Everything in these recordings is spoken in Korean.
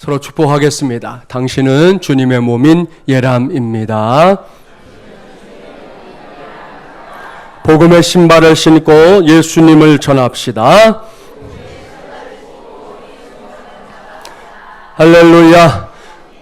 서로 축복하겠습니다. 당신은 주님의 몸인 예람입니다. 복음의 신발을 신고 예수님을 전합시다. 할렐루야.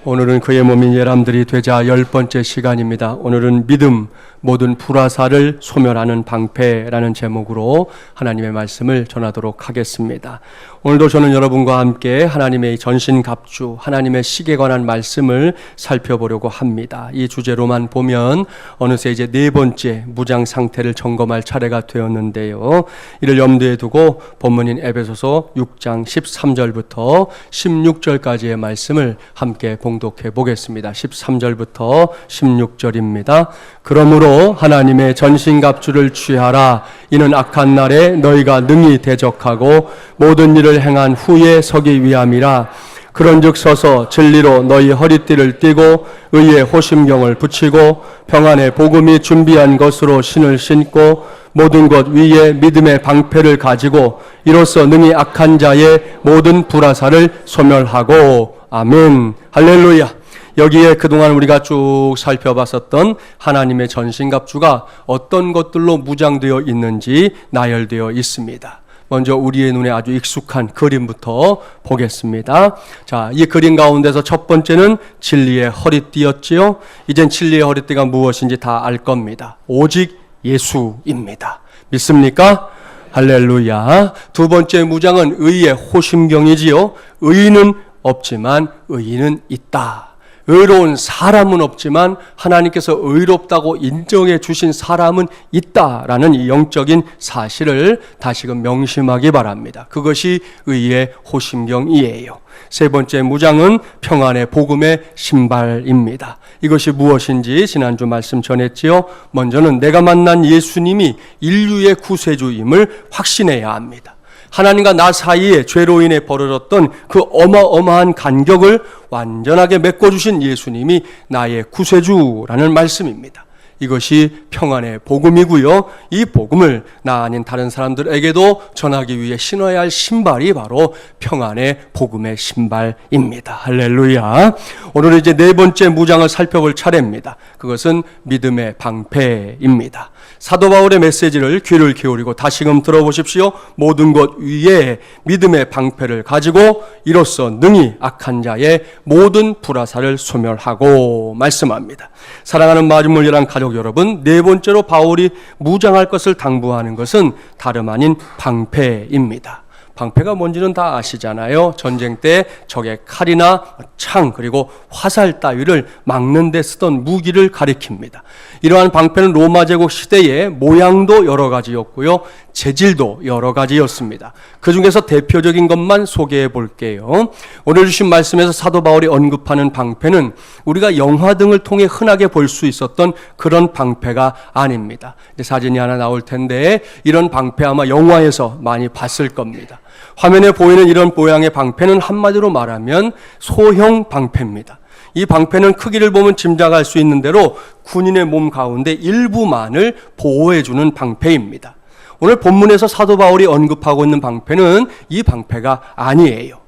오늘은 그의 몸인 예람들이 되자 10번째 시간입니다. 오늘은 믿음, 모든 불화살을 소멸하는 방패라는 제목으로 하나님의 말씀을 전하도록 하겠습니다. 오늘도 저는 여러분과 함께 하나님의 전신갑주, 하나님의 식에 관한 말씀을 살펴보려고 합니다. 이 주제로만 보면 어느새 이제 4번째 무장 상태를 점검할 차례가 되었는데요. 이를 염두에 두고 본문인 에베소서 6장 13절부터 16절까지의 말씀을 함께 봉독해 보겠습니다. 13절부터 16절입니다. 그러므로 하나님의 전신갑주를 취하라. 이는 악한 날에 너희가 능히 대적하고 모든 일을 행한 후에 서기 위함이라. 그런즉 서서 진리로 너희 허리띠를 띠고 의의 호심경을 붙이고 평안의 복음이 준비한 것으로 신을 신고 모든 것 위에 믿음의 방패를 가지고 이로써 능히 악한 자의 모든 불화살을 소멸하고. 아멘. 할렐루야. 여기에 그동안 우리가 쭉 살펴봤었던 하나님의 전신갑주가 어떤 것들로 무장되어 있는지 나열되어 있습니다. 먼저 우리의 눈에 아주 익숙한 그림부터 보겠습니다. 자, 이 그림 가운데서 첫 번째는 진리의 허리띠였지요. 이젠 진리의 허리띠가 무엇인지 다 알 겁니다. 오직 예수입니다. 믿습니까? 할렐루야. 두 번째 무장은 의의 호심경이지요. 의인은 없지만 의인은 있다. 의로운 사람은 없지만 하나님께서 의롭다고 인정해 주신 사람은 있다라는 이 영적인 사실을 다시금 명심하기 바랍니다. 그것이 의의 호심경이에요. 세 번째 무장은 평안의 복음의 신발입니다. 이것이 무엇인지 지난주 말씀 전했지요. 먼저는 내가 만난 예수님이 인류의 구세주임을 확신해야 합니다. 하나님과 나 사이에 죄로 인해 벌어졌던 그 어마어마한 간격을 완전하게 메꿔주신 예수님이 나의 구세주라는 말씀입니다. 이것이 평안의 복음이고요. 이 복음을 나 아닌 다른 사람들에게도 전하기 위해 신어야 할 신발이 바로 평안의 복음의 신발입니다. 할렐루야. 오늘은 이제 4번째 무장을 살펴볼 차례입니다. 그것은 믿음의 방패입니다. 사도 바울의 메시지를 귀를 기울이고 다시금 들어보십시오. 모든 것 위에 믿음의 방패를 가지고 이로써 능히 악한 자의 모든 불화살을 소멸하고 말씀합니다. 사랑하는 마중물이란 가족 여러분, 4번째로 바울이 무장할 것을 당부하는 것은 다름 아닌 방패입니다. 방패가 뭔지는 다 아시잖아요. 전쟁 때 적의 칼이나 창 그리고 화살 따위를 막는 데 쓰던 무기를 가리킵니다. 이러한 방패는 로마 제국 시대에 모양도 여러 가지였고요. 재질도 여러 가지였습니다. 그 중에서 대표적인 것만 소개해 볼게요. 오늘 주신 말씀에서 사도 바울이 언급하는 방패는 우리가 영화 등을 통해 흔하게 볼 수 있었던 그런 방패가 아닙니다. 이제 사진이 하나 나올 텐데 이런 방패 아마 영화에서 많이 봤을 겁니다. 화면에 보이는 이런 모양의 방패는 한마디로 말하면 소형 방패입니다. 이 방패는 크기를 보면 짐작할 수 있는 대로 군인의 몸 가운데 일부만을 보호해주는 방패입니다. 오늘 본문에서 사도 바울이 언급하고 있는 방패는 이 방패가 아니에요.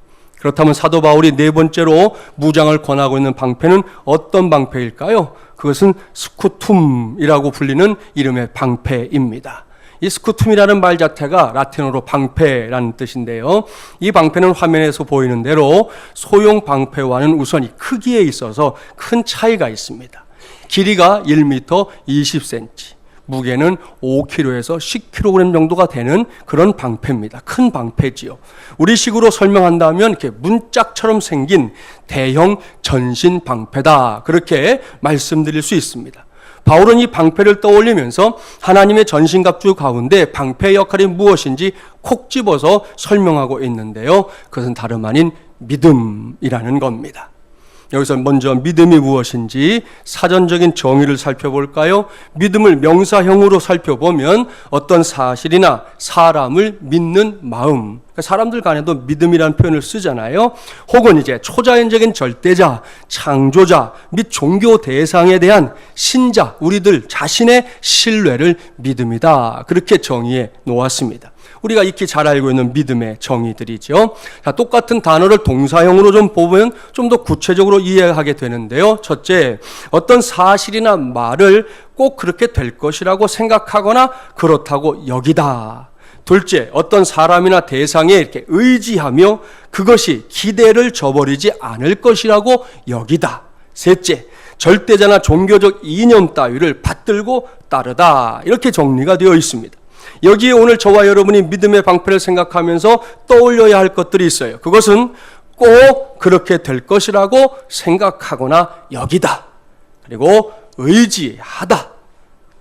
그렇다면 사도 바울이 4번째로 무장을 권하고 있는 방패는 어떤 방패일까요? 그것은 스쿠툼이라고 불리는 이름의 방패입니다. 이 스쿠툼이라는 말 자체가 라틴어로 방패라는 뜻인데요. 이 방패는 화면에서 보이는 대로 소형 방패와는 우선 이 크기에 있어서 큰 차이가 있습니다. 길이가 1m 20cm, 무게는 5kg에서 10kg 정도가 되는 그런 방패입니다. 큰 방패지요. 우리식으로 설명한다면 이렇게 문짝처럼 생긴 대형 전신 방패다. 그렇게 말씀드릴 수 있습니다. 바울은 이 방패를 떠올리면서 하나님의 전신갑주 가운데 방패의 역할이 무엇인지 콕 집어서 설명하고 있는데요. 그것은 다름 아닌 믿음이라는 겁니다. 여기서 먼저 믿음이 무엇인지 사전적인 정의를 살펴볼까요? 믿음을 명사형으로 살펴보면 어떤 사실이나 사람을 믿는 마음, 사람들 간에도 믿음이라는 표현을 쓰잖아요. 혹은 이제 초자연적인 절대자, 창조자 및 종교 대상에 대한 신자, 우리들 자신의 신뢰를 믿음이다. 그렇게 정의해 놓았습니다. 우리가 익히 잘 알고 있는 믿음의 정의들이죠. 자, 똑같은 단어를 동사형으로 좀 보면 좀 더 구체적으로 이해하게 되는데요. 첫째, 어떤 사실이나 말을 꼭 그렇게 될 것이라고 생각하거나 그렇다고 여기다. 둘째, 어떤 사람이나 대상에 이렇게 의지하며 그것이 기대를 저버리지 않을 것이라고 여기다. 셋째, 절대자나 종교적 이념 따위를 받들고 따르다. 이렇게 정리가 되어 있습니다. 여기에 오늘 저와 여러분이 믿음의 방패를 생각하면서 떠올려야 할 것들이 있어요. 그것은 꼭 그렇게 될 것이라고 생각하거나 여기다. 그리고 의지하다.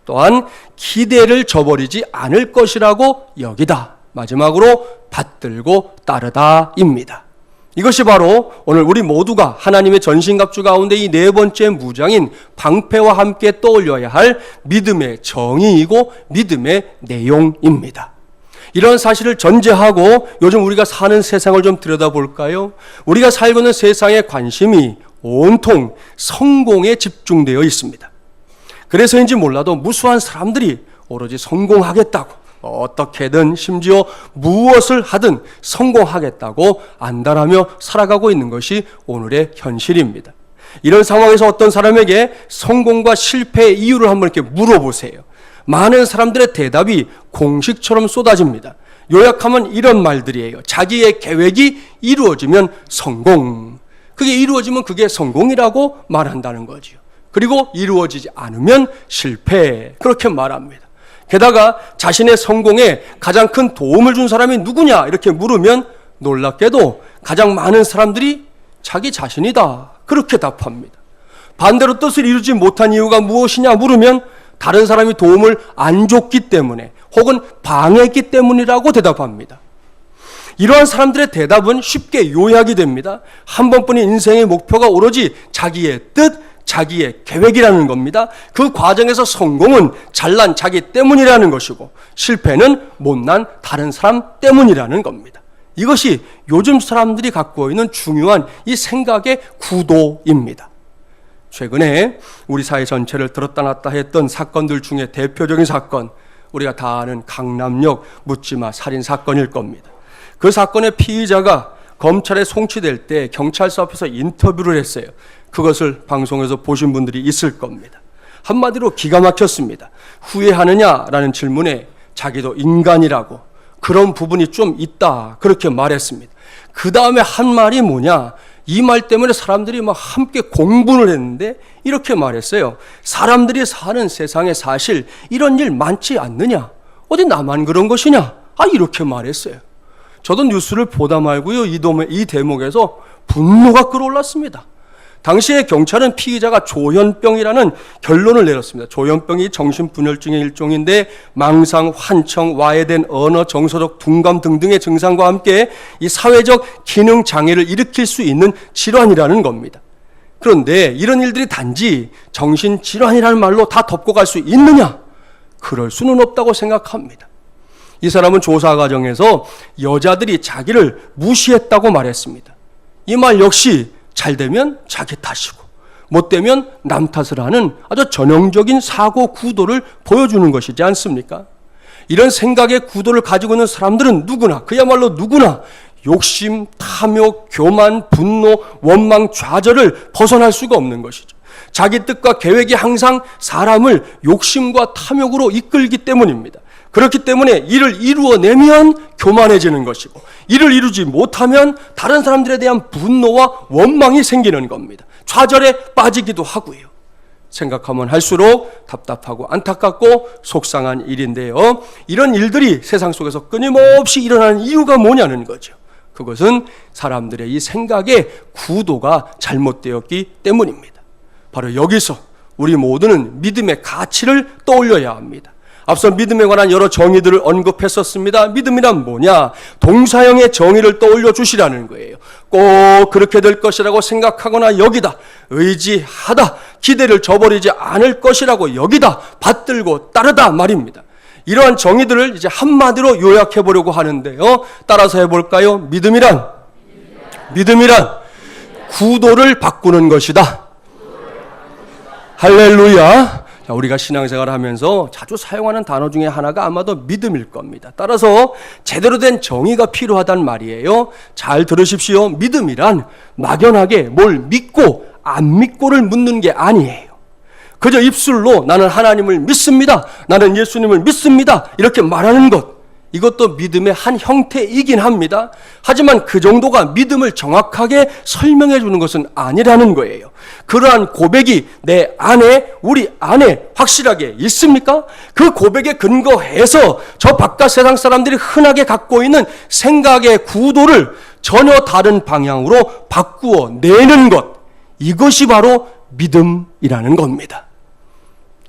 또한 기대를 저버리지 않을 것이라고 여기다. 마지막으로 받들고 따르다입니다. 이것이 바로 오늘 우리 모두가 하나님의 전신갑주 가운데 이 네 번째 무장인 방패와 함께 떠올려야 할 믿음의 정의이고 믿음의 내용입니다. 이런 사실을 전제하고 요즘 우리가 사는 세상을 좀 들여다볼까요? 우리가 살고 있는 세상의 관심이 온통 성공에 집중되어 있습니다. 그래서인지 몰라도 무수한 사람들이 오로지 성공하겠다고 어떻게든 심지어 무엇을 하든 성공하겠다고 안달하며 살아가고 있는 것이 오늘의 현실입니다. 이런 상황에서 어떤 사람에게 성공과 실패의 이유를 한번 이렇게 물어보세요. 많은 사람들의 대답이 공식처럼 쏟아집니다. 요약하면 이런 말들이에요. 자기의 계획이 이루어지면 성공. 그게 이루어지면 그게 성공이라고 말한다는 거죠. 그리고 이루어지지 않으면 실패. 그렇게 말합니다. 게다가 자신의 성공에 가장 큰 도움을 준 사람이 누구냐 이렇게 물으면 놀랍게도 가장 많은 사람들이 자기 자신이다. 그렇게 답합니다. 반대로 뜻을 이루지 못한 이유가 무엇이냐 물으면 다른 사람이 도움을 안 줬기 때문에 혹은 방해했기 때문이라고 대답합니다. 이러한 사람들의 대답은 쉽게 요약이 됩니다. 한 번뿐인 인생의 목표가 오로지 자기의 뜻, 자기의 계획이라는 겁니다. 그 과정에서 성공은 잘난 자기 때문이라는 것이고 실패는 못난 다른 사람 때문이라는 겁니다. 이것이 요즘 사람들이 갖고 있는 중요한 이 생각의 구도입니다. 최근에 우리 사회 전체를 들었다 놨다 했던 사건들 중에 대표적인 사건, 우리가 다 아는 강남역 묻지마 살인 사건일 겁니다. 그 사건의 피의자가 검찰에 송치될 때 경찰서 앞에서 인터뷰를 했어요. 그것을 방송에서 보신 분들이 있을 겁니다. 한마디로 기가 막혔습니다. 후회하느냐라는 질문에 자기도 인간이라고 그런 부분이 좀 있다 그렇게 말했습니다. 그 다음에 한 말이 뭐냐, 이 말 때문에 사람들이 막 함께 공분을 했는데 이렇게 말했어요. 사람들이 사는 세상에 사실 이런 일 많지 않느냐, 어디 나만 그런 것이냐, 이렇게 말했어요. 저도 뉴스를 보다 말고요 이 대목에서 분노가 끌어올랐습니다. 당시에 경찰은 피의자가 조현병이라는 결론을 내렸습니다. 조현병이 정신분열증의 일종인데 망상, 환청, 와해된 언어, 정서적 둔감 등등의 증상과 함께 이 사회적 기능 장애를 일으킬 수 있는 질환이라는 겁니다. 그런데 이런 일들이 단지 정신질환이라는 말로 다 덮고 갈 수 있느냐? 그럴 수는 없다고 생각합니다. 이 사람은 조사 과정에서 여자들이 자기를 무시했다고 말했습니다. 이 말 역시 잘 되면 자기 탓이고 못 되면 남 탓을 하는 아주 전형적인 사고 구도를 보여주는 것이지 않습니까? 이런 생각의 구도를 가지고 있는 사람들은 누구나, 그야말로 누구나 욕심, 탐욕, 교만, 분노, 원망, 좌절을 벗어날 수가 없는 것이죠. 자기 뜻과 계획이 항상 사람을 욕심과 탐욕으로 이끌기 때문입니다. 그렇기 때문에 이를 이루어내면 교만해지는 것이고 이를 이루지 못하면 다른 사람들에 대한 분노와 원망이 생기는 겁니다. 좌절에 빠지기도 하고요. 생각하면 할수록 답답하고 안타깝고 속상한 일인데요. 이런 일들이 세상 속에서 끊임없이 일어나는 이유가 뭐냐는 거죠. 그것은 사람들의 이 생각의 구도가 잘못되었기 때문입니다. 바로 여기서 우리 모두는 믿음의 가치를 떠올려야 합니다. 앞서 믿음에 관한 여러 정의들을 언급했었습니다. 믿음이란 뭐냐? 동사형의 정의를 떠올려 주시라는 거예요. 꼭 그렇게 될 것이라고 생각하거나 여기다, 의지하다, 기대를 저버리지 않을 것이라고 여기다, 받들고 따르다 말입니다. 이러한 정의들을 이제 한마디로 요약해 보려고 하는데요. 따라서 해볼까요? 믿음이란 구도를 바꾸는 것이다. 할렐루야. 자, 우리가 신앙생활을 하면서 자주 사용하는 단어 중에 하나가 아마도 믿음일 겁니다. 따라서 제대로 된 정의가 필요하단 말이에요. 잘 들으십시오. 믿음이란 막연하게 뭘 믿고 안 믿고를 묻는 게 아니에요. 그저 입술로 나는 하나님을 믿습니다, 나는 예수님을 믿습니다, 이렇게 말하는 것, 이것도 믿음의 한 형태이긴 합니다. 하지만 그 정도가 믿음을 정확하게 설명해 주는 것은 아니라는 거예요. 그러한 고백이 내 안에, 우리 안에 확실하게 있습니까? 그 고백에 근거해서 저 바깥 세상 사람들이 흔하게 갖고 있는 생각의 구도를 전혀 다른 방향으로 바꾸어 내는 것, 이것이 바로 믿음이라는 겁니다.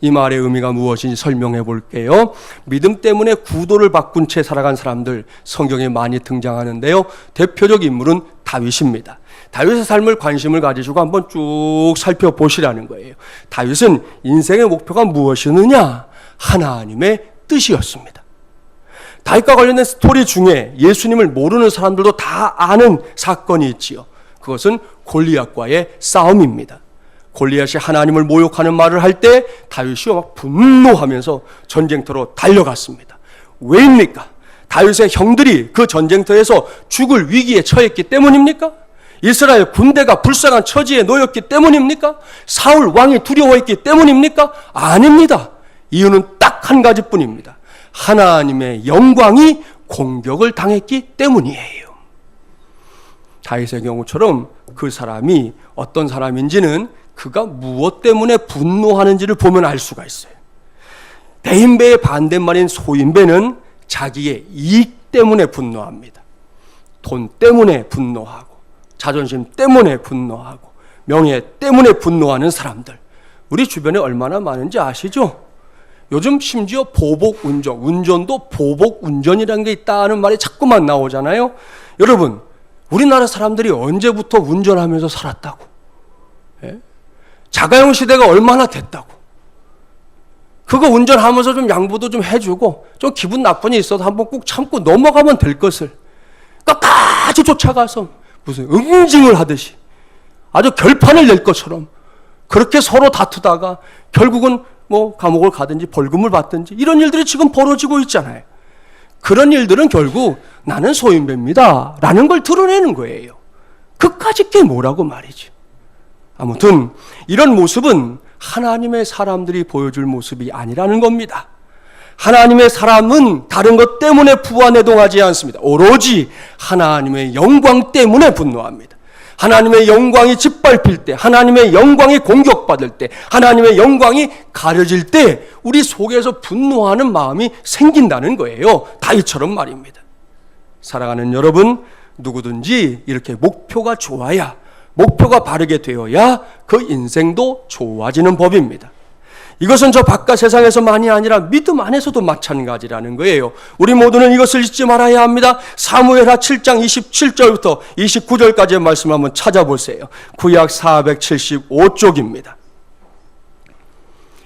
이 말의 의미가 무엇인지 설명해 볼게요. 믿음 때문에 구도를 바꾼 채 살아간 사람들 성경에 많이 등장하는데요. 대표적 인물은 다윗입니다. 다윗의 삶을 관심을 가지시고 한번 쭉 살펴보시라는 거예요. 다윗은 인생의 목표가 무엇이느냐? 하나님의 뜻이었습니다. 다윗과 관련된 스토리 중에 예수님을 모르는 사람들도 다 아는 사건이 있지요. 그것은 골리앗과의 싸움입니다. 골리앗이 하나님을 모욕하는 말을 할 때 다윗이 막 분노하면서 전쟁터로 달려갔습니다. 왜입니까? 다윗의 형들이 그 전쟁터에서 죽을 위기에 처했기 때문입니까? 이스라엘 군대가 불쌍한 처지에 놓였기 때문입니까? 사울 왕이 두려워했기 때문입니까? 아닙니다. 이유는 딱 한 가지뿐입니다. 하나님의 영광이 공격을 당했기 때문이에요. 다윗의 경우처럼 그 사람이 어떤 사람인지는 그가 무엇 때문에 분노하는지를 보면 알 수가 있어요. 대인배의 반대말인 소인배는 자기의 이익 때문에 분노합니다. 돈 때문에 분노하고, 자존심 때문에 분노하고, 명예 때문에 분노하는 사람들, 우리 주변에 얼마나 많은지 아시죠? 요즘 심지어 보복운전, 운전도 보복운전이라는 게 있다는 말이 자꾸만 나오잖아요. 여러분, 우리나라 사람들이 언제부터 운전하면서 살았다고? 예? 자가용 시대가 얼마나 됐다고? 그거 운전하면서 좀 양보도 좀 해주고 좀 기분 나쁜 일 있어도 한번 꾹 참고 넘어가면 될 것을 끝까지 쫓아가서 무슨 응징을 하듯이 아주 결판을 낼 것처럼 그렇게 서로 다투다가 결국은 뭐 감옥을 가든지 벌금을 받든지 이런 일들이 지금 벌어지고 있잖아요. 그런 일들은 결국 나는 소인배입니다 라는 걸 드러내는 거예요. 그까짓 게 뭐라고 말이지. 아무튼 이런 모습은 하나님의 사람들이 보여줄 모습이 아니라는 겁니다. 하나님의 사람은 다른 것 때문에 부안해동하지 않습니다. 오로지 하나님의 영광 때문에 분노합니다. 하나님의 영광이 짓밟힐 때, 하나님의 영광이 공격받을 때, 하나님의 영광이 가려질 때 우리 속에서 분노하는 마음이 생긴다는 거예요. 다윗처럼 말입니다. 사랑하는 여러분, 누구든지 이렇게 목표가 좋아야, 목표가 바르게 되어야 그 인생도 좋아지는 법입니다. 이것은 저 바깥 세상에서만이 아니라 믿음 안에서도 마찬가지라는 거예요. 우리 모두는 이것을 잊지 말아야 합니다. 사무엘하 7장 27절부터 29절까지의 말씀을 한번 찾아보세요. 구약 475쪽입니다.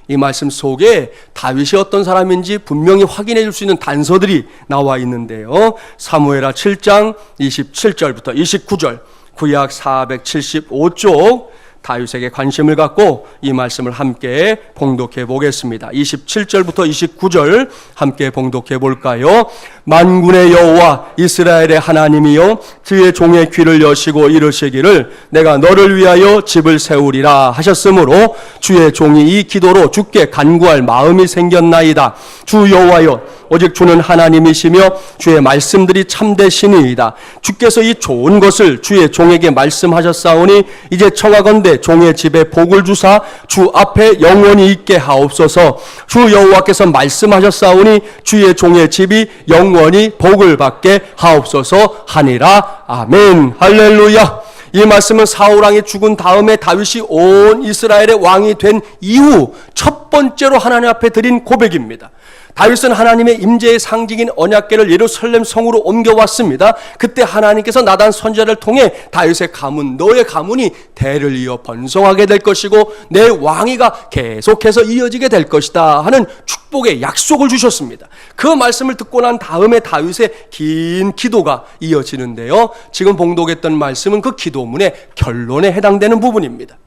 이 말씀 속에 다윗이 어떤 사람인지 분명히 확인해 줄 수 있는 단서들이 나와 있는데요. 사무엘하 7장 27절부터 29절, 구약 475쪽, 다윗에게 관심을 갖고 이 말씀을 함께 봉독해 보겠습니다. 27절부터 29절 함께 봉독해 볼까요? 만군의 여호와 이스라엘의 하나님이여, 그의 종의 귀를 여시고 이르시기를 내가 너를 위하여 집을 세우리라 하셨으므로 주의 종이 이 기도로 주께 간구할 마음이 생겼나이다. 주 여호와여, 오직 주는 하나님이시며 주의 말씀들이 참되시니이다. 주께서 이 좋은 것을 주의 종에게 말씀하셨사오니 이제 청하건대 종의 집에 복을 주사 주 앞에 영원히 있게 하옵소서. 주 여호와께서 말씀하셨사오니 주의 종의 집이 영원히 복을 받게 하옵소서 하니라. 아멘. 할렐루야. 이 말씀은 사울왕이 죽은 다음에 다윗이 온 이스라엘의 왕이 된 이후 첫 번째로 하나님 앞에 드린 고백입니다. 다윗은 하나님의 임재의 상징인 언약궤를 예루살렘 성으로 옮겨왔습니다. 그때 하나님께서 나단 선지자를 통해 다윗의 가문, 너의 가문이 대를 이어 번성하게 될 것이고 내 왕위가 계속해서 이어지게 될 것이다 하는 축복의 약속을 주셨습니다. 그 말씀을 듣고 난 다음에 다윗의 긴 기도가 이어지는데요. 지금 봉독했던 말씀은 그 기도문의 결론에 해당되는 부분입니다.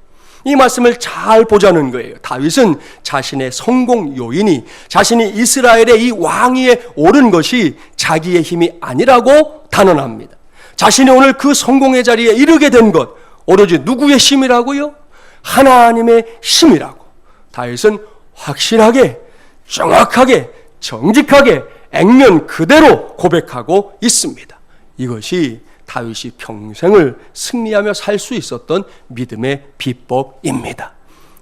이 말씀을 잘 보자는 거예요. 다윗은 자신의 성공 요인이 자신이 이스라엘의 이 왕위에 오른 것이 자기의 힘이 아니라고 단언합니다. 자신이 오늘 그 성공의 자리에 이르게 된 것 오로지 누구의 힘이라고요? 하나님의 힘이라고 다윗은 확실하게 정확하게 정직하게 액면 그대로 고백하고 있습니다. 이것이 다윗이 평생을 승리하며 살 수 있었던 믿음의 비법입니다.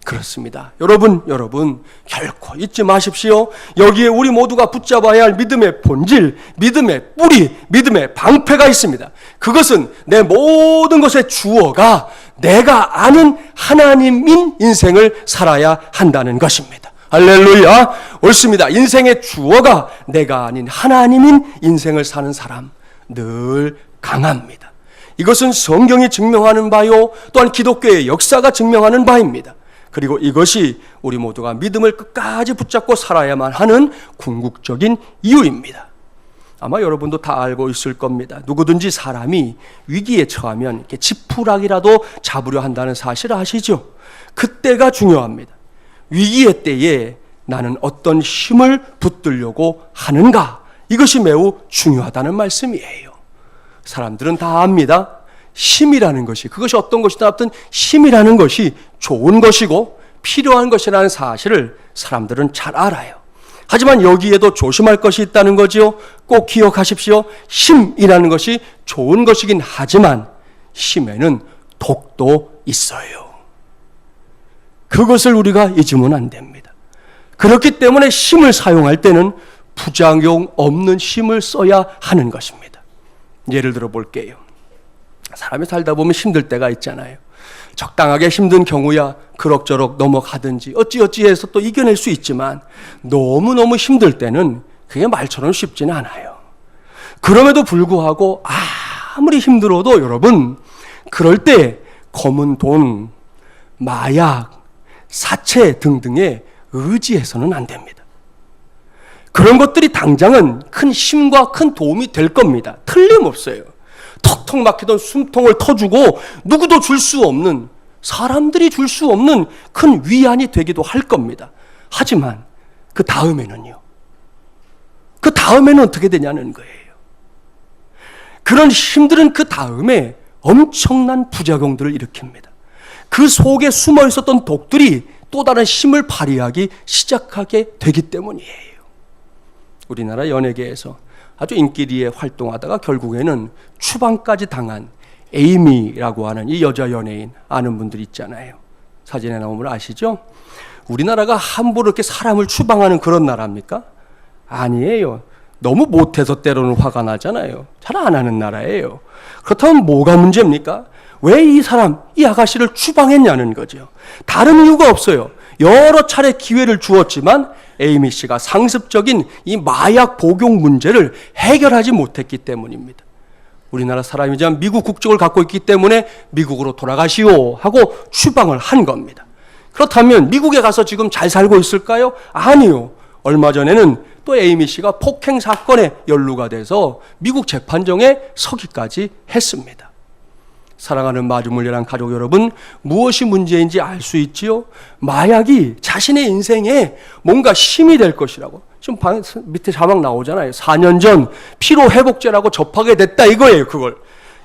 그렇습니다. 여러분 결코 잊지 마십시오. 여기에 우리 모두가 붙잡아야 할 믿음의 본질, 믿음의 뿌리, 믿음의 방패가 있습니다. 그것은 내 모든 것의 주어가 내가 아는 하나님인 인생을 살아야 한다는 것입니다. 할렐루야. 옳습니다. 인생의 주어가 내가 아닌 하나님인 인생을 사는 사람 늘 강합니다. 이것은 성경이 증명하는 바요, 또한 기독교의 역사가 증명하는 바입니다. 그리고 이것이 우리 모두가 믿음을 끝까지 붙잡고 살아야만 하는 궁극적인 이유입니다. 아마 여러분도 다 알고 있을 겁니다. 누구든지 사람이 위기에 처하면 이렇게 지푸라기라도 잡으려 한다는 사실을 아시죠? 그때가 중요합니다. 위기의 때에 나는 어떤 힘을 붙들려고 하는가? 이것이 매우 중요하다는 말씀이에요. 사람들은 다 압니다. 힘이라는 것이, 그것이 어떤 것이든 아무튼 힘이라는 것이 좋은 것이고 필요한 것이라는 사실을 사람들은 잘 알아요. 하지만 여기에도 조심할 것이 있다는 거지요. 꼭 기억하십시오. 힘이라는 것이 좋은 것이긴 하지만 힘에는 독도 있어요. 그것을 우리가 잊으면 안 됩니다. 그렇기 때문에 힘을 사용할 때는 부작용 없는 힘을 써야 하는 것입니다. 예를 들어 볼게요. 사람이 살다 보면 힘들 때가 있잖아요. 적당하게 힘든 경우야 그럭저럭 넘어가든지 어찌어찌해서 또 이겨낼 수 있지만 너무너무 힘들 때는 그게 말처럼 쉽지는 않아요. 그럼에도 불구하고 아무리 힘들어도 여러분 그럴 때 검은 돈, 마약, 사채 등등에 의지해서는 안 됩니다. 그런 것들이 당장은 큰 힘과 큰 도움이 될 겁니다. 틀림없어요. 턱턱 막히던 숨통을 터주고 누구도 줄 수 없는, 사람들이 줄 수 없는 큰 위안이 되기도 할 겁니다. 하지만 그 다음에는요. 그 다음에는 어떻게 되냐는 거예요. 그런 힘들은 그 다음에 엄청난 부작용들을 일으킵니다. 그 속에 숨어 있었던 독들이 또 다른 힘을 발휘하기 시작하게 되기 때문이에요. 우리나라 연예계에서 아주 인기리에 활동하다가 결국에는 추방까지 당한 에이미라고 하는 이 여자 연예인 아는 분들 있잖아요. 사진에 나오는 분 아시죠? 우리나라가 함부로 이렇게 사람을 추방하는 그런 나라입니까? 아니에요. 너무 못해서 때로는 화가 나잖아요. 잘 안 하는 나라예요. 그렇다면 뭐가 문제입니까? 왜 이 사람, 이 아가씨를 추방했냐는 거죠. 다른 이유가 없어요. 여러 차례 기회를 주었지만 에이미 씨가 상습적인 이 마약 복용 문제를 해결하지 못했기 때문입니다. 우리나라 사람이지만 미국 국적을 갖고 있기 때문에 미국으로 돌아가시오 하고 추방을 한 겁니다. 그렇다면 미국에 가서 지금 잘 살고 있을까요? 아니요. 얼마 전에는 또 에이미 씨가 폭행 사건에 연루가 돼서 미국 재판정에 서기까지 했습니다. 사랑하는 마주물려란 가족 여러분, 무엇이 문제인지 알 수 있지요? 마약이 자신의 인생에 뭔가 힘이 될 것이라고. 지금 밑에 자막 나오잖아요. 4년 전 피로회복제라고 접하게 됐다 이거예요. 그걸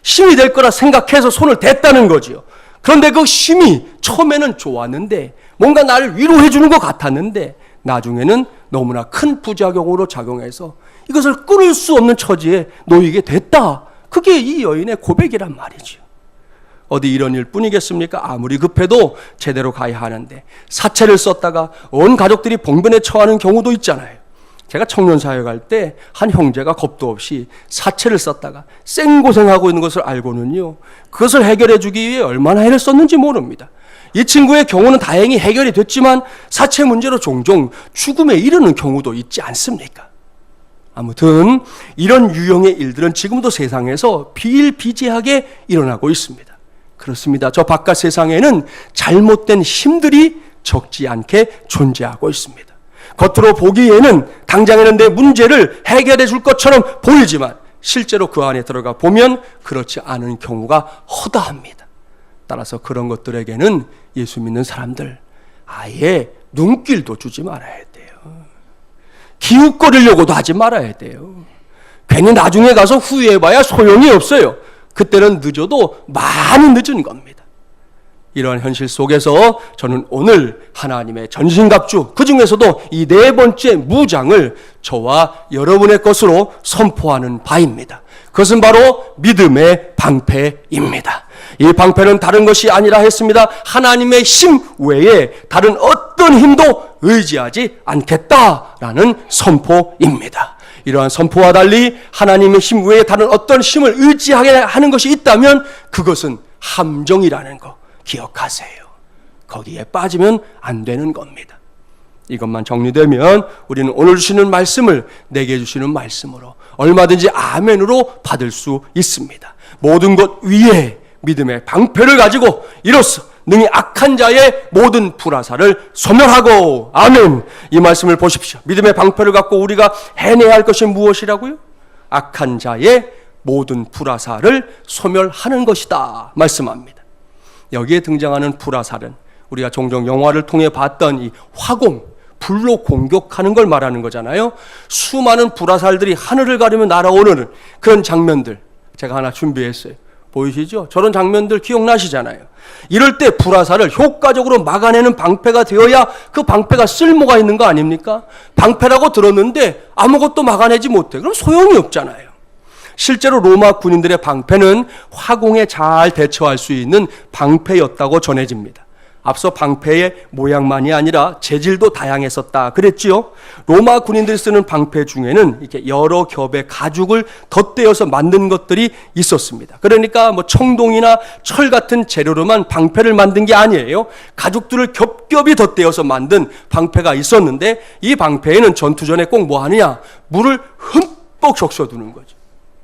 힘이 될 거라 생각해서 손을 댔다는 거지요. 그런데 그 힘이 처음에는 좋았는데 뭔가 나를 위로해 주는 것 같았는데 나중에는 너무나 큰 부작용으로 작용해서 이것을 끊을 수 없는 처지에 놓이게 됐다. 그게 이 여인의 고백이란 말이죠. 어디 이런 일 뿐이겠습니까? 아무리 급해도 제대로 가야 하는데 사채를 썼다가 온 가족들이 봉변에 처하는 경우도 있잖아요. 제가 청년사회 갈 때 한 형제가 겁도 없이 사채를 썼다가 생고생하고 있는 것을 알고는요. 그것을 해결해 주기 위해 얼마나 애를 썼는지 모릅니다. 이 친구의 경우는 다행히 해결이 됐지만 사채 문제로 종종 죽음에 이르는 경우도 있지 않습니까? 아무튼 이런 유형의 일들은 지금도 세상에서 비일비재하게 일어나고 있습니다. 그렇습니다. 저 바깥 세상에는 잘못된 힘들이 적지 않게 존재하고 있습니다. 겉으로 보기에는 당장에는 내 문제를 해결해 줄 것처럼 보이지만 실제로 그 안에 들어가 보면 그렇지 않은 경우가 허다합니다. 따라서 그런 것들에게는 예수 믿는 사람들 아예 눈길도 주지 말아야 돼요. 기웃거리려고도 하지 말아야 돼요. 괜히 나중에 가서 후회해봐야 소용이 없어요. 그때는 늦어도 많이 늦은 겁니다. 이러한 현실 속에서 저는 오늘 하나님의 전신갑주, 그 중에서도 이 네 번째 무장을 저와 여러분의 것으로 선포하는 바입니다. 그것은 바로 믿음의 방패입니다. 이 방패는 다른 것이 아니라 했습니다. 하나님의 힘 외에 다른 어떤 힘도 의지하지 않겠다라는 선포입니다. 이러한 선포와 달리 하나님의 힘 외에 다른 어떤 힘을 의지하게 하는 것이 있다면 그것은 함정이라는 거 기억하세요. 거기에 빠지면 안 되는 겁니다. 이것만 정리되면 우리는 오늘 주시는 말씀을 내게 주시는 말씀으로 얼마든지 아멘으로 받을 수 있습니다. 모든 것 위에 믿음의 방패를 가지고 이로써 능히 악한 자의 모든 불화살을 소멸하고, 아멘. 이 말씀을 보십시오. 믿음의 방패를 갖고 우리가 해내야 할 것이 무엇이라고요? 악한 자의 모든 불화살을 소멸하는 것이다 말씀합니다. 여기에 등장하는 불화살은 우리가 종종 영화를 통해 봤던 이 화공, 불로 공격하는 걸 말하는 거잖아요. 수많은 불화살들이 하늘을 가르며 날아오르는 그런 장면들 제가 하나 준비했어요. 보이시죠? 저런 장면들 기억나시잖아요. 이럴 때 불화살을 효과적으로 막아내는 방패가 되어야 그 방패가 쓸모가 있는 거 아닙니까? 방패라고 들었는데 아무것도 막아내지 못해. 그럼 소용이 없잖아요. 실제로 로마 군인들의 방패는 화공에 잘 대처할 수 있는 방패였다고 전해집니다. 앞서 방패의 모양만이 아니라 재질도 다양했었다 그랬지요. 로마 군인들이 쓰는 방패 중에는 이렇게 여러 겹의 가죽을 덧대어서 만든 것들이 있었습니다. 그러니까 뭐 청동이나 철 같은 재료로만 방패를 만든 게 아니에요. 가죽들을 겹겹이 덧대어서 만든 방패가 있었는데 이 방패에는 전투 전에 꼭 뭐 하느냐? 물을 흠뻑 적셔두는 거죠.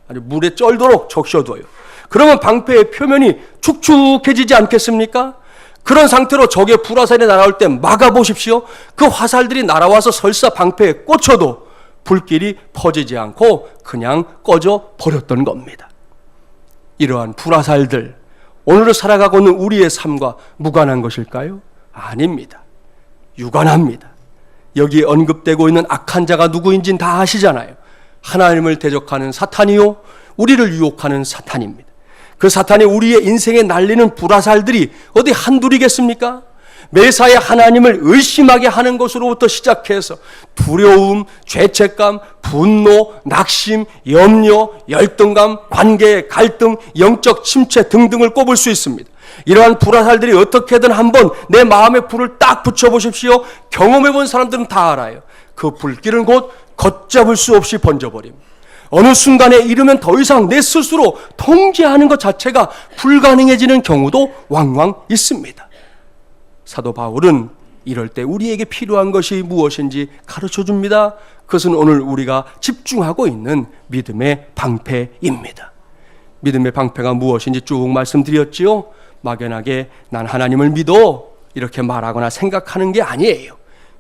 아니 물에 쩔도록 적셔둬요. 그러면 방패의 표면이 축축해지지 않겠습니까? 그런 상태로 적의 불화살이 날아올 때 막아보십시오. 그 화살들이 날아와서 설사 방패에 꽂혀도 불길이 퍼지지 않고 그냥 꺼져 버렸던 겁니다. 이러한 불화살들, 오늘을 살아가고 있는 우리의 삶과 무관한 것일까요? 아닙니다. 유관합니다. 여기에 언급되고 있는 악한 자가 누구인지는 다 아시잖아요. 하나님을 대적하는 사탄이요, 우리를 유혹하는 사탄입니다. 그 사탄이 우리의 인생에 날리는 불화살들이 어디 한둘이겠습니까? 매사에 하나님을 의심하게 하는 것으로부터 시작해서 두려움, 죄책감, 분노, 낙심, 염려, 열등감, 관계의 갈등, 영적 침체 등등을 꼽을 수 있습니다. 이러한 불화살들이 어떻게든 한번 내 마음에 불을 딱 붙여보십시오. 경험해본 사람들은 다 알아요. 그 불길은 곧 걷잡을 수 없이 번져버립니다. 어느 순간에 이르면 더 이상 내 스스로 통제하는 것 자체가 불가능해지는 경우도 왕왕 있습니다. 사도 바울은 이럴 때 우리에게 필요한 것이 무엇인지 가르쳐 줍니다. 그것은 오늘 우리가 집중하고 있는 믿음의 방패입니다. 믿음의 방패가 무엇인지 쭉 말씀드렸지요. 막연하게 난 하나님을 믿어 이렇게 말하거나 생각하는 게 아니에요.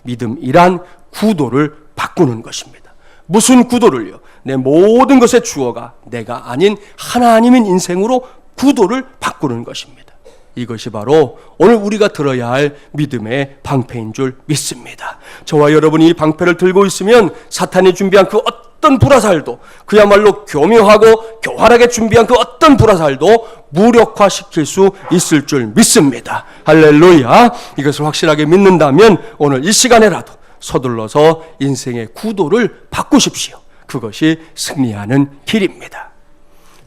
믿음이란 구도를 바꾸는 것입니다. 무슨 구도를요? 내 모든 것의 주어가 내가 아닌 하나님인 인생으로 구도를 바꾸는 것입니다. 이것이 바로 오늘 우리가 들어야 할 믿음의 방패인 줄 믿습니다. 저와 여러분이 이 방패를 들고 있으면 사탄이 준비한 그 어떤 불화살도, 그야말로 교묘하고 교활하게 준비한 그 어떤 불화살도 무력화시킬 수 있을 줄 믿습니다. 할렐루야. 이것을 확실하게 믿는다면 오늘 이 시간에라도 서둘러서 인생의 구도를 바꾸십시오. 그것이 승리하는 길입니다.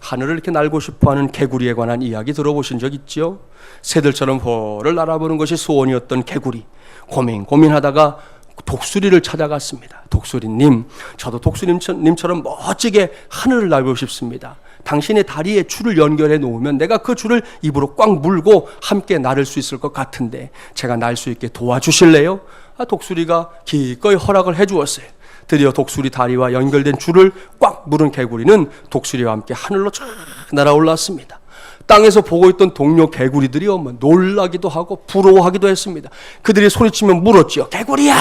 하늘을 이렇게 날고 싶어하는 개구리에 관한 이야기 들어보신 적 있죠? 새들처럼 허를 날아보는 것이 소원이었던 개구리. 고민하다가 독수리를 찾아갔습니다. 독수리님, 저도 독수리님처럼 멋지게 하늘을 날고 싶습니다. 당신의 다리에 줄을 연결해 놓으면 내가 그 줄을 입으로 꽉 물고 함께 나를 수 있을 것 같은데 제가 날 수 있게 도와주실래요? 독수리가 기꺼이 허락을 해주었어요. 드디어 독수리 다리와 연결된 줄을 꽉 물은 개구리는 독수리와 함께 하늘로 쫙 날아올랐습니다. 땅에서 보고 있던 동료 개구리들이 놀라기도 하고 부러워하기도 했습니다. 그들이 소리치며 물었지요. 개구리야,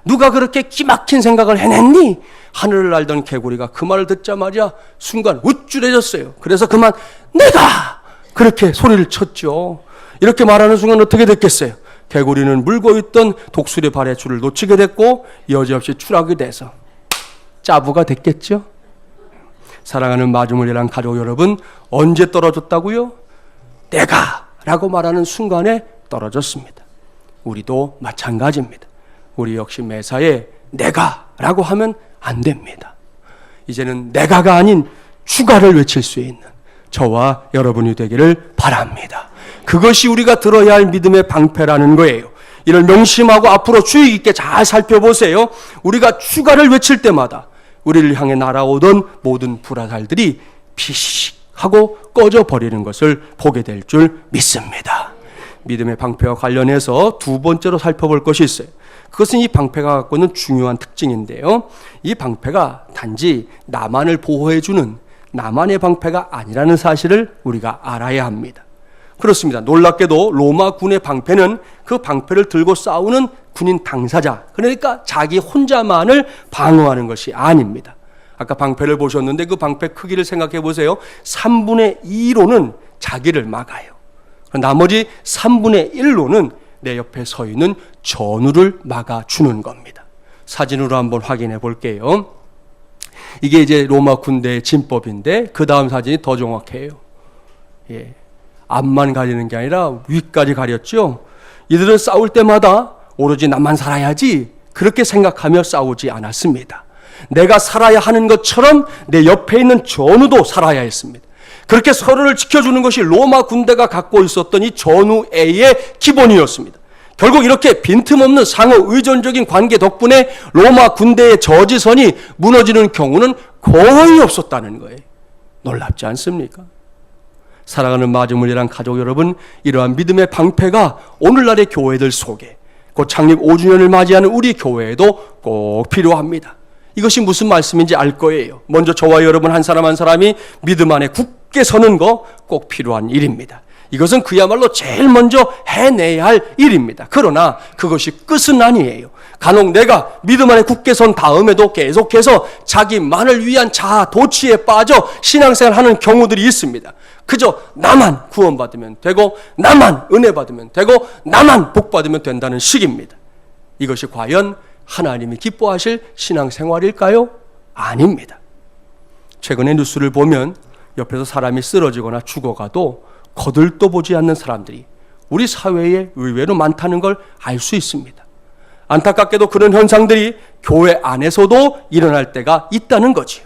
누가 그렇게 기막힌 생각을 해냈니? 하늘을 날던 개구리가 그 말을 듣자마자 순간 우쭐해졌어요. 그래서 그만 내가 그렇게 소리를 쳤죠. 이렇게 말하는 순간 어떻게 됐겠어요? 개구리는 물고 있던 독수리 발에 줄을 놓치게 됐고 여지없이 추락이 돼서 짜부가 됐겠죠? 사랑하는 마주물이란 가족 여러분, 언제 떨어졌다고요? 내가 라고 말하는 순간에 떨어졌습니다. 우리도 마찬가지입니다. 우리 역시 매사에 내가 라고 하면 안 됩니다. 이제는 내가가 아닌 주가를 외칠 수 있는 저와 여러분이 되기를 바랍니다. 그것이 우리가 들어야 할 믿음의 방패라는 거예요. 이를 명심하고 앞으로 주의 깊게 잘 살펴보세요. 우리가 주가를 외칠 때마다 우리를 향해 날아오던 모든 불화살들이 피식 하고 꺼져버리는 것을 보게 될 줄 믿습니다. 믿음의 방패와 관련해서 두 번째로 살펴볼 것이 있어요. 그것은 이 방패가 갖고 있는 중요한 특징인데요. 이 방패가 단지 나만을 보호해주는 나만의 방패가 아니라는 사실을 우리가 알아야 합니다. 그렇습니다. 놀랍게도 로마 군의 방패는 그 방패를 들고 싸우는 군인 당사자, 그러니까 자기 혼자만을 방어하는 것이 아닙니다. 아까 방패를 보셨는데 그 방패 크기를 생각해 보세요. 3분의 2로는 자기를 막아요. 나머지 3분의 1로는 내 옆에 서 있는 전우를 막아주는 겁니다. 사진으로 한번 확인해 볼게요. 이게 이제 로마 군대의 진법인데 그 다음 사진이 더 정확해요. 예. 앞만 가리는 게 아니라 위까지 가렸죠. 이들은 싸울 때마다 오로지 나만 살아야지 그렇게 생각하며 싸우지 않았습니다. 내가 살아야 하는 것처럼 내 옆에 있는 전우도 살아야 했습니다. 그렇게 서로를 지켜주는 것이 로마 군대가 갖고 있었던 이 전우애의 기본이었습니다. 결국 이렇게 빈틈없는 상호 의존적인 관계 덕분에 로마 군대의 저지선이 무너지는 경우는 거의 없었다는 거예요. 놀랍지 않습니까? 사랑하는 마주물이란 가족 여러분, 이러한 믿음의 방패가 오늘날의 교회들 속에 곧 창립 5주년을 맞이하는 우리 교회에도 꼭 필요합니다. 이것이 무슨 말씀인지 알 거예요. 먼저 저와 여러분 한 사람 한 사람이 믿음 안에 굳게 서는 거 꼭 필요한 일입니다. 이것은 그야말로 제일 먼저 해내야 할 일입니다. 그러나 그것이 끝은 아니에요. 간혹 내가 믿음 안에 굳게 선 다음에도 계속해서 자기만을 위한 자아 도취에 빠져 신앙생활하는 경우들이 있습니다. 그저 나만 구원받으면 되고 나만 은혜 받으면 되고 나만 복 받으면 된다는 식입니다. 이것이 과연 하나님이 기뻐하실 신앙생활일까요? 아닙니다. 최근에 뉴스를 보면 옆에서 사람이 쓰러지거나 죽어가도 거들떠 보지 않는 사람들이 우리 사회에 의외로 많다는 걸 알 수 있습니다. 안타깝게도 그런 현상들이 교회 안에서도 일어날 때가 있다는 거지요.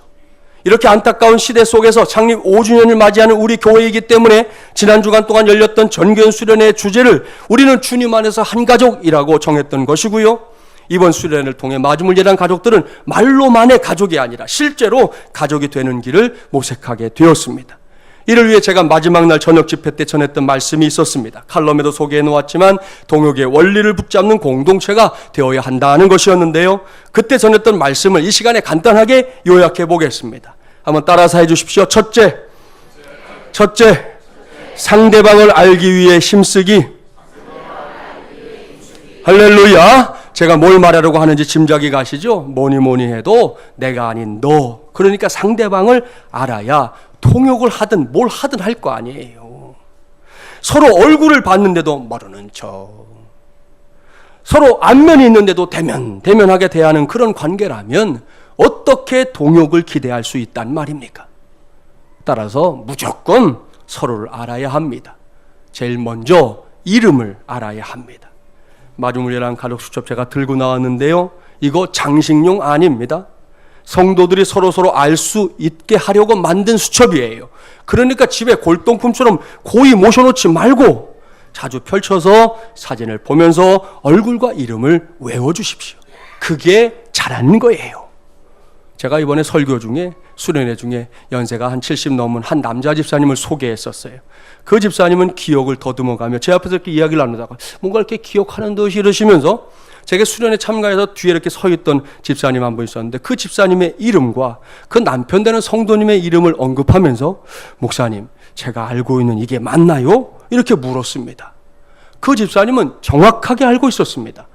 이렇게 안타까운 시대 속에서 창립 5주년을 맞이하는 우리 교회이기 때문에 지난 주간 동안 열렸던 전교연 수련회의 주제를 우리는 주님 안에서 한 가족이라고 정했던 것이고요. 이번 수련회를 통해 마주물리란 가족들은 말로만의 가족이 아니라 실제로 가족이 되는 길을 모색하게 되었습니다. 이를 위해 제가 마지막 날 저녁 집회 때 전했던 말씀이 있었습니다. 칼럼에도 소개해 놓았지만 동역의 원리를 붙잡는 공동체가 되어야 한다는 것이었는데요. 그때 전했던 말씀을 이 시간에 간단하게 요약해 보겠습니다. 한번 따라서 해 주십시오. 첫째, 상대방을 알기 위해 힘쓰기. 할렐루야. 제가 뭘 말하려고 하는지 짐작이 가시죠? 뭐니 해도 내가 아닌 너. 그러니까 상대방을 알아야 통역을 하든 뭘 하든 할 거 아니에요. 서로 얼굴을 봤는데도 모르는 척, 서로 안면이 있는데도 대면하게 대하는 그런 관계라면 어떻게 동역을 기대할 수 있단 말입니까? 따라서 무조건 서로를 알아야 합니다. 제일 먼저 이름을 알아야 합니다. 마주물이라는 가족 수첩 제가 들고 나왔는데요. 이거 장식용 아닙니다. 성도들이 서로 알 수 있게 하려고 만든 수첩이에요. 그러니까 집에 골동품처럼 고이 모셔놓지 말고 자주 펼쳐서 사진을 보면서 얼굴과 이름을 외워주십시오. 그게 잘하는 거예요. 제가 이번에 설교 중에 수련회 중에 연세가 한 70 넘은 한 남자 집사님을 소개했었어요. 그 집사님은 기억을 더듬어가며 제 앞에서 이렇게 이야기를 나누다가 뭔가 이렇게 기억하는 듯이 이러시면서 제가 수련회 참가해서 뒤에 이렇게 서 있던 집사님 한 분 있었는데 그 집사님의 이름과 그 남편 되는 성도님의 이름을 언급하면서 목사님, 제가 알고 있는 이게 맞나요? 이렇게 물었습니다. 그 집사님은 정확하게 알고 있었습니다.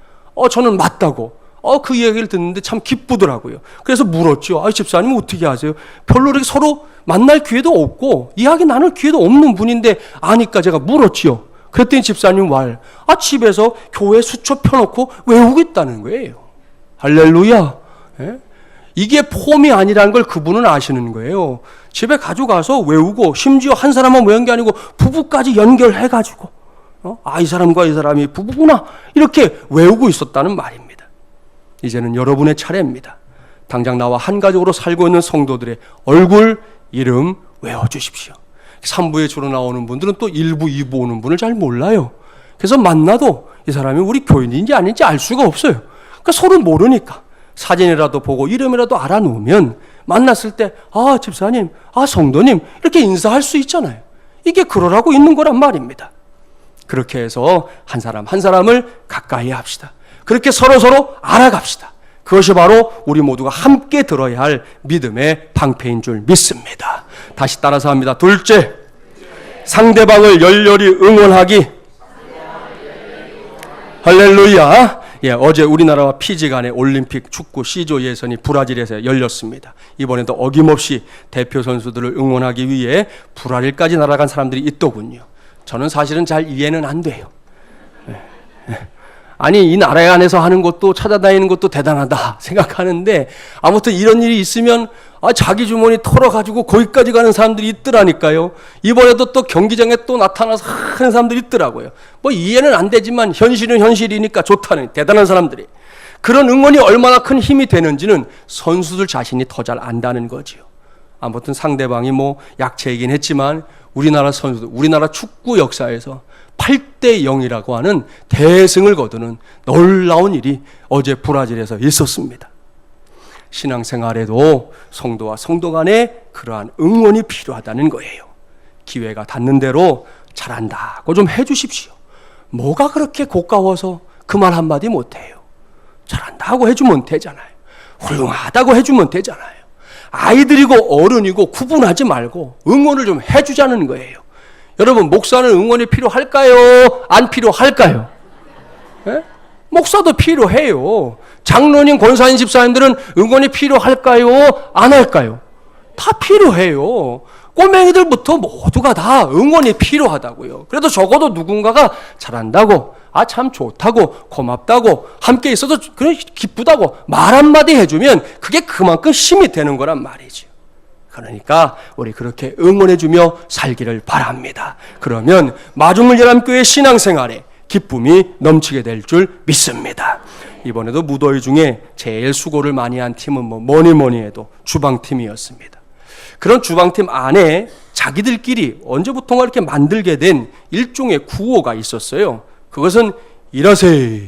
저는 맞다고. 그 이야기를 듣는데 참 기쁘더라고요. 그래서 물었죠. 집사님 어떻게 아세요? 별로 이렇게 서로 만날 기회도 없고 이야기 나눌 기회도 없는 분인데 아니까 제가 물었죠. 그랬더니 집사님 집에서 교회 수첩 펴놓고 외우고 있다는 거예요. 할렐루야. 예? 이게 폼이 아니라는 걸 그분은 아시는 거예요. 집에 가져가서 외우고, 심지어 한 사람만 외운 게 아니고 부부까지 연결해가지고 이 사람과 이 사람이 부부구나 이렇게 외우고 있었다는 말입니다. 이제는 여러분의 차례입니다. 당장 나와 한 가족으로 살고 있는 성도들의 얼굴, 이름 외워주십시오. 3부에 주로 나오는 분들은 또 1부, 2부 오는 분을 잘 몰라요. 그래서 만나도 이 사람이 우리 교인인지 아닌지 알 수가 없어요. 그러니까 서로 모르니까 사진이라도 보고 이름이라도 알아놓으면 만났을 때 집사님, 성도님 이렇게 인사할 수 있잖아요. 이게 그러라고 있는 거란 말입니다. 그렇게 해서 한 사람 한 사람을 가까이 합시다. 그렇게 서로 알아갑시다. 그것이 바로 우리 모두가 함께 들어야 할 믿음의 방패인 줄 믿습니다. 다시 따라서 합니다. 둘째, 상대방을 열렬히 응원하기. 할렐루야. 어제 우리나라와 피지 간의 올림픽 축구 C조 예선이 브라질에서 열렸습니다. 이번에도 어김없이 대표 선수들을 응원하기 위해 브라질까지 날아간 사람들이 있더군요. 저는 사실은 잘 이해는 안 돼요. 아니, 이 나라 안에서 하는 것도 찾아다니는 것도 대단하다 생각하는데, 아무튼 이런 일이 있으면 자기 주머니 털어가지고 거기까지 가는 사람들이 있더라니까요. 이번에도 또 경기장에 또 나타나서 하는 사람들이 있더라고요. 이해는 안 되지만 현실은 현실이니까 좋다는 대단한 사람들이. 그런 응원이 얼마나 큰 힘이 되는지는 선수들 자신이 더 잘 안다는 거지요. 아무튼 상대방이 약체이긴 했지만 우리나라 선수들, 우리나라 축구 역사에서 8대 0이라고 하는 대승을 거두는 놀라운 일이 어제 브라질에서 있었습니다. 신앙생활에도 성도와 성도 간에 그러한 응원이 필요하다는 거예요. 기회가 닿는 대로 잘한다고 좀 해주십시오. 뭐가 그렇게 고가워서 그 말 한마디 못해요. 잘한다고 해주면 되잖아요. 훌륭하다고 해주면 되잖아요. 아이들이고 어른이고 구분하지 말고 응원을 좀 해주자는 거예요. 여러분, 목사는 응원이 필요할까요? 안 필요할까요? 예? 목사도 필요해요. 장로님, 권사님, 집사님들은 응원이 필요할까요? 안 할까요? 다 필요해요. 꼬맹이들부터 모두가 다 응원이 필요하다고요. 그래도 적어도 누군가가 잘한다고, 참 좋다고, 고맙다고, 함께 있어도 그래 기쁘다고 말 한마디 해주면 그게 그만큼 힘이 되는 거란 말이죠. 그러니까 우리 그렇게 응원해주며 살기를 바랍니다. 그러면 마중물예람교회 신앙생활에 기쁨이 넘치게 될 줄 믿습니다. 이번에도 무더위 중에 제일 수고를 많이 한 팀은 뭐니 해도 주방팀이었습니다. 그런 주방팀 안에 자기들끼리 언제부턴가 이렇게 만들게 된 일종의 구호가 있었어요. 그것은 이러세,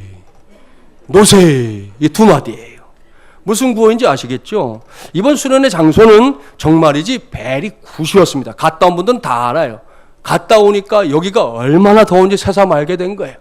노세, 이 두 마디예요. 무슨 구호인지 아시겠죠? 이번 수련의 장소는 정말이지 베리 굿이었습니다. 갔다 온 분들은 다 알아요. 갔다 오니까 여기가 얼마나 더운지 새삼 알게 된 거예요.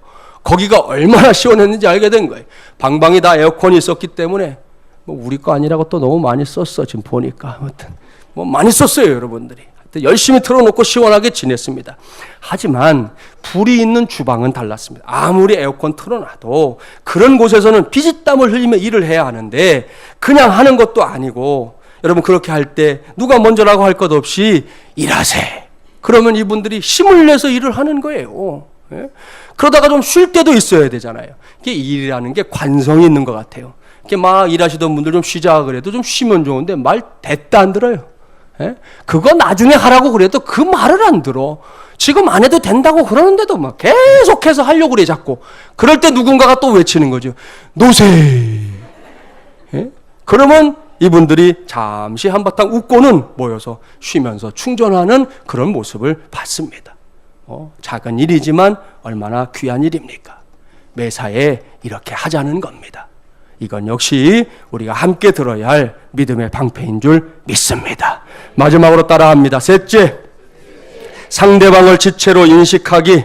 거기가 얼마나 시원했는지 알게 된 거예요. 방방이 다 에어컨이 있었기 때문에 우리 거 아니라고 또 너무 많이 썼어. 지금 보니까 아무튼 많이 썼어요, 여러분들이. 열심히 틀어놓고 시원하게 지냈습니다. 하지만 불이 있는 주방은 달랐습니다. 아무리 에어컨 틀어놔도 그런 곳에서는 피지땀을 흘리며 일을 해야 하는데 그냥 하는 것도 아니고, 여러분 그렇게 할 때 누가 먼저라고 할 것 없이 일하세. 그러면 이분들이 힘을 내서 일을 하는 거예요. 예? 그러다가 좀 쉴 때도 있어야 되잖아요. 이게 일이라는 게 관성이 있는 것 같아요. 이렇게 막 일하시던 분들 좀 쉬자 그래도 좀 쉬면 좋은데 말 대tta 안 들어요. 예? 그거 나중에 하라고 그래도 그 말을 안 들어. 지금 안 해도 된다고 그러는데도 막 계속해서 하려고 그래 자꾸. 그럴 때 누군가가 또 외치는 거죠. 노세. 예? 그러면 이분들이 잠시 한바탕 웃고는 모여서 쉬면서 충전하는 그런 모습을 봤습니다. 작은 일이지만 얼마나 귀한 일입니까? 매사에 이렇게 하자는 겁니다. 이건 역시 우리가 함께 들어야 할 믿음의 방패인 줄 믿습니다. 마지막으로 따라합니다. 셋째, 상대방을 지체로 인식하기.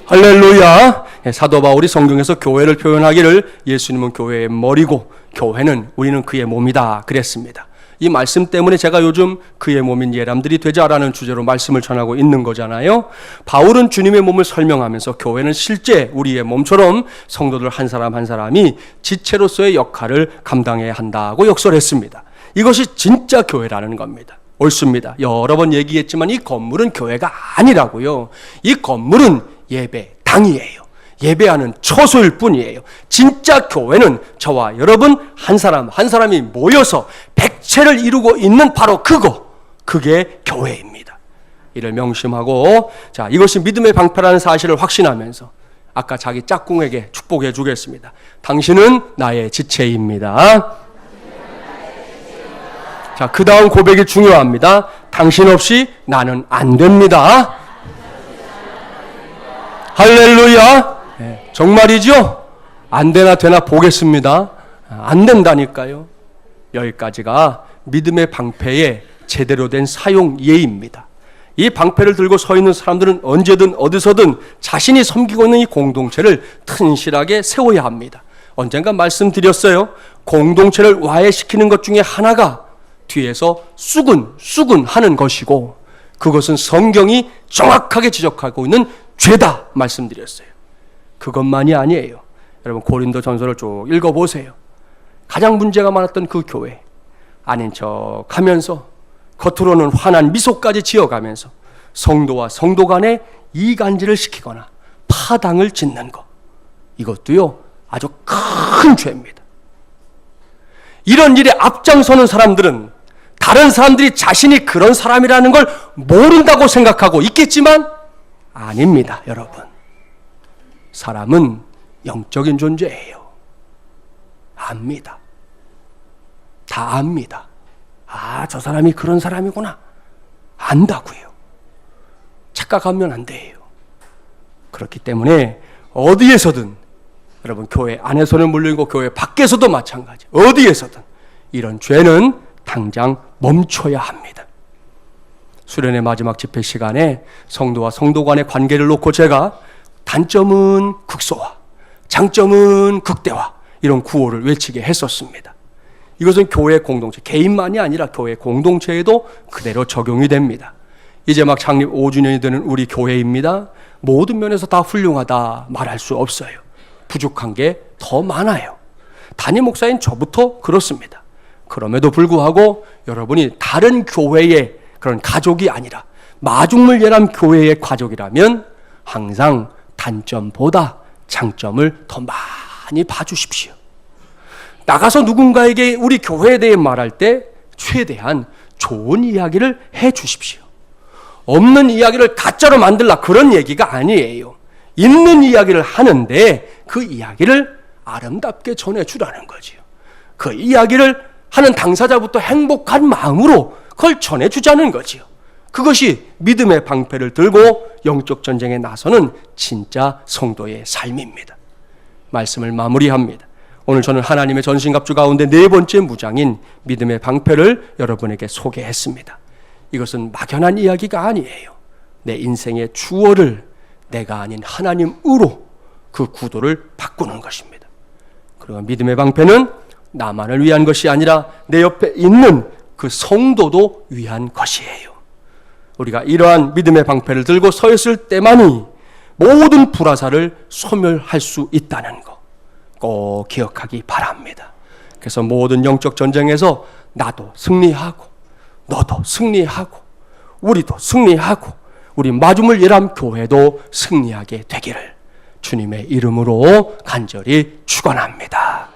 할렐루야. 사도 바울이 성경에서 교회를 표현하기를 예수님은 교회의 머리고 교회는 우리는 그의 몸이다 그랬습니다. 이 말씀 때문에 제가 요즘 그의 몸인 예람들이 되자라는 주제로 말씀을 전하고 있는 거잖아요. 바울은 주님의 몸을 설명하면서 교회는 실제 우리의 몸처럼 성도들 한 사람 한 사람이 지체로서의 역할을 감당해야 한다고 역설했습니다. 이것이 진짜 교회라는 겁니다. 옳습니다. 여러 번 얘기했지만 이 건물은 교회가 아니라고요. 이 건물은 예배당이에요. 예배하는 처소일 뿐이에요. 진짜 교회는 저와 여러분 한 사람 한 사람이 모여서 백체를 이루고 있는 바로 그게 교회입니다. 이를 명심하고, 자, 이것이 믿음의 방패라는 사실을 확신하면서 아까 자기 짝꿍에게 축복해 주겠습니다. 당신은 나의 지체입니다. 자, 그 다음 고백이 중요합니다. 당신 없이 나는 안 됩니다. 할렐루야. 네, 정말이죠? 안 되나 되나 보겠습니다. 안 된다니까요. 여기까지가 믿음의 방패의 제대로 된 사용 예입니다. 이 방패를 들고 서 있는 사람들은 언제든 어디서든 자신이 섬기고 있는 이 공동체를 튼실하게 세워야 합니다. 언젠가 말씀드렸어요. 공동체를 와해시키는 것 중에 하나가 뒤에서 쑥은 하는 것이고, 그것은 성경이 정확하게 지적하고 있는 죄다 말씀드렸어요. 그것만이 아니에요. 여러분 고린도 전서를 쭉 읽어보세요. 가장 문제가 많았던 그 교회, 아닌 척 하면서 겉으로는 환한 미소까지 지어가면서 성도와 성도 간에 이간질을 시키거나 파당을 짓는 것, 이것도요 아주 큰 죄입니다. 이런 일에 앞장서는 사람들은 다른 사람들이 자신이 그런 사람이라는 걸 모른다고 생각하고 있겠지만 아닙니다. 여러분, 사람은 영적인 존재예요. 압니다. 다 압니다. 아, 저 사람이 그런 사람이구나. 안다고요. 착각하면 안 돼요. 그렇기 때문에 어디에서든, 여러분 교회 안에서는 물론이고 교회 밖에서도 마찬가지, 어디에서든 이런 죄는 당장 멈춰야 합니다. 수련의 마지막 집회 시간에 성도와 성도 간의 관계를 놓고 제가 단점은 극소화, 장점은 극대화, 이런 구호를 외치게 했었습니다. 이것은 교회 공동체, 개인만이 아니라 교회 공동체에도 그대로 적용이 됩니다. 이제 막 창립 5주년이 되는 우리 교회입니다. 모든 면에서 다 훌륭하다 말할 수 없어요. 부족한 게 더 많아요. 담임 목사인 저부터 그렇습니다. 그럼에도 불구하고 여러분이 다른 교회의 그런 가족이 아니라 마중물예람 교회의 가족이라면 항상 단점보다 장점을 더 많이 봐주십시오. 나가서 누군가에게 우리 교회에 대해 말할 때 최대한 좋은 이야기를 해 주십시오. 없는 이야기를 가짜로 만들라, 그런 얘기가 아니에요. 있는 이야기를 하는데 그 이야기를 아름답게 전해주라는 거지요. 그 이야기를 하는 당사자부터 행복한 마음으로 그걸 전해주자는 거지요. 그것이 믿음의 방패를 들고 영적 전쟁에 나서는 진짜 성도의 삶입니다. 말씀을 마무리합니다. 오늘 저는 하나님의 전신갑주 가운데 네 번째 무장인 믿음의 방패를 여러분에게 소개했습니다. 이것은 막연한 이야기가 아니에요. 내 인생의 주어를 내가 아닌 하나님으로 그 구도를 바꾸는 것입니다. 그리고 믿음의 방패는 나만을 위한 것이 아니라 내 옆에 있는 그 성도도 위한 것이에요. 우리가 이러한 믿음의 방패를 들고 서 있을 때만이 모든 불화살을 소멸할 수 있다는 것 꼭 기억하기 바랍니다. 그래서 모든 영적 전쟁에서 나도 승리하고 너도 승리하고 우리도 승리하고 우리 마중물예람 교회도 승리하게 되기를 주님의 이름으로 간절히 축원합니다.